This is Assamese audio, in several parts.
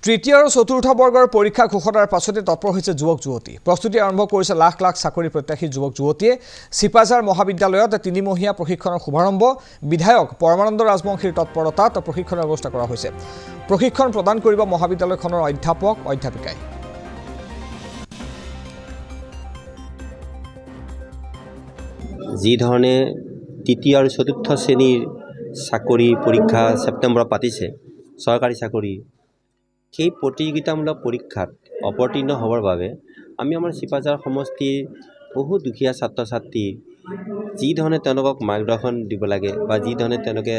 তৃতীয় আৰু চতুৰ্থ বৰ্গৰ পৰীক্ষা ঘোষণাৰ পাছতে তৎপৰ হৈছে যুৱক যুৱতী প্ৰস্তুতি আৰম্ভ কৰিছে লাখ লাখ চাকৰি প্ৰত্যাশী যুৱক যুৱতীয়ে সিপাজাৰ মহাবিদ্যালয়ত 3 মহীয়া প্ৰশিক্ষণৰ শুভাৰম্ভ বিধায়ক পৰমানন্দ ৰাজবংশীৰ তৎপৰতাত প্ৰশিক্ষণৰ ব্যৱস্থা কৰা হৈছে প্ৰশিক্ষণ প্ৰদান কৰিব মহাবিদ্যালয়খনৰ অধ্যাপক অধ্যাপিকাই যি ধৰণে তৃতীয় আৰু চতুৰ্থ শ্ৰেণীৰ চাকৰি পৰীক্ষা সেপ্টেম্বৰত পাতিছে চৰকাৰী চাকৰি সেই প্ৰতিযোগিতামূলক পৰীক্ষাত অৱতীৰ্ণ হ'বৰ বাবে আমি আমাৰ সিপাজাৰ সমষ্টিৰ বহু দুখীয়া ছাত্ৰ ছাত্ৰী যি ধৰণে তেওঁলোকক মাৰ্গদৰ্শন দিব লাগে বা যি ধৰণে তেওঁলোকে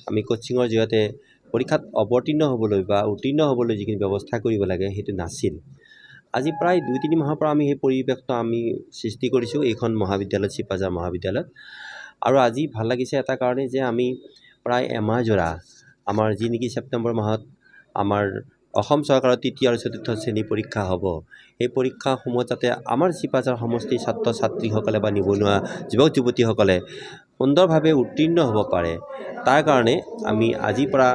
আমি কোচিঙৰ জৰিয়তে পৰীক্ষাত অৱতীৰ্ণ হ'বলৈ বা উত্তীৰ্ণ হ'বলৈ যিখিনি ব্যৱস্থা কৰিব লাগে সেইটো নাছিল আজি প্ৰায় 2-3 মাহৰ পৰা আমি সেই পৰিৱেশটো আমি সৃষ্টি কৰিছোঁ এইখন মহাবিদ্যালয় সিপাজাৰ মহাবিদ্যালয়ত আৰু আজি ভাল লাগিছে এটা কাৰণে যে আমি প্ৰায় এমাহ জোৰা আমাৰ যি নেকি সেপ্টেম্বৰ মাহত আমাৰ অসম চৰকাৰৰ তৃতীয় আৰু চতুৰ্থ শ্ৰেণী পৰীক্ষা হ'ব এই পৰীক্ষাসমূহত যাতে আমাৰ সিপাজাৰ সমষ্টিৰ ছাত্ৰ ছাত্ৰীসকলে বা নিবনুৱা যুৱক যুৱতীসকলে সুন্দৰভাৱে উত্তীৰ্ণ হ'ব পাৰে তাৰ কাৰণে আমি আজিৰ পৰা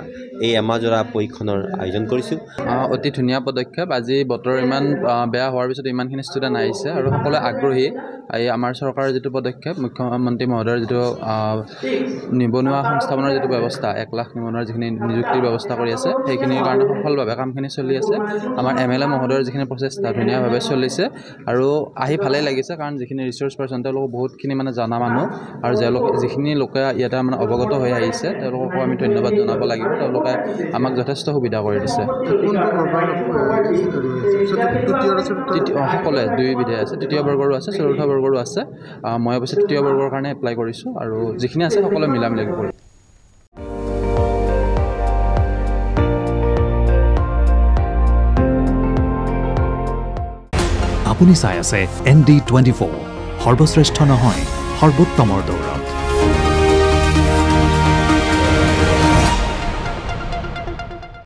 এই এমাহজোৰা পৰীক্ষণৰ আয়োজন কৰিছোঁ অতি ধুনীয়া পদক্ষেপ আজি বতৰ ইমান বেয়া হোৱাৰ পিছত ইমানখিনি ষ্টুডেণ্ট আহিছে আৰু সকলোৱে আগ্ৰহী এই আমাৰ চৰকাৰৰ যিটো পদক্ষেপ মুখ্যমন্ত্ৰী মহোদয়ৰ যিটো নিবনুৱা সংস্থাপনৰ যিটো ব্যৱস্থা 1 লাখ নিবনুৱাৰ যিখিনি নিযুক্তিৰ ব্যৱস্থা কৰি আছে সেইখিনিৰ কাৰণে সফলভাৱে কামখিনি চলি আছে আমাৰ MLA মহোদয়ৰ যিখিনি প্ৰচেষ্টা ধুনীয়াভাৱে চলিছে আৰু আহি ভালেই লাগিছে কাৰণ যিখিনি ৰিচোৰ্চ পাৰ্চন তেওঁলোক বহুতখিনি মানে জনা মানুহ আৰু যিখিনি লোকে ইয়াতে মানে অৱগত হৈ আহিছে তেওঁলোককো আমি ধন্যবাদ জনাব লাগিব তেওঁলোকে আমাক যথেষ্ট সুবিধা কৰি দিছে সকলোৱে 2 বিধে আছে তৃতীয় বৰ্গৰো আছে চতুৰ্থ বৰ্গৰো আছে মই অৱশ্যে তৃতীয় বৰ্গৰ কাৰণে এপ্লাই কৰিছোঁ আৰু যিখিনি আছে সকলোৱে মিলামিলি কৰি আপুনি চাই আছে ND24 সৰ্বশ্ৰেষ্ঠ নহয় সৰ্বোত্তমৰ দৌৰ